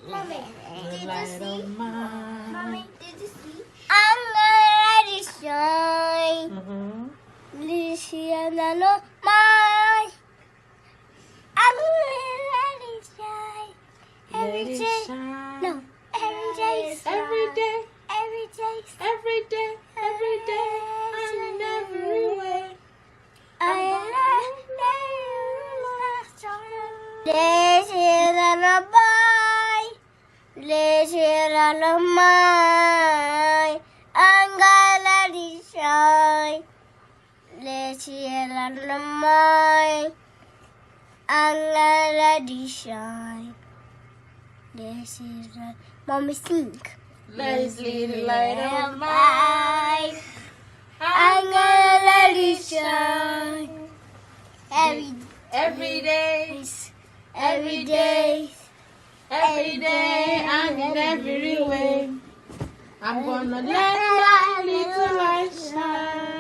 Mommy, did you see? Mommy, did you see? I'm gonna let it shine. No, my. I'm gonna let it shine. Every day. No, every day. Every day, Every day. every day, every day, and in every way. This is a boy. This is a mine. I'm gonna let it shine. This is a mine. I'm gonna let it shine. This is a mommy sing. Let's lead the light of mine. I'm gonna let it shine. Every day, Every day. every day, and in every way. I'm gonna let my little light shine.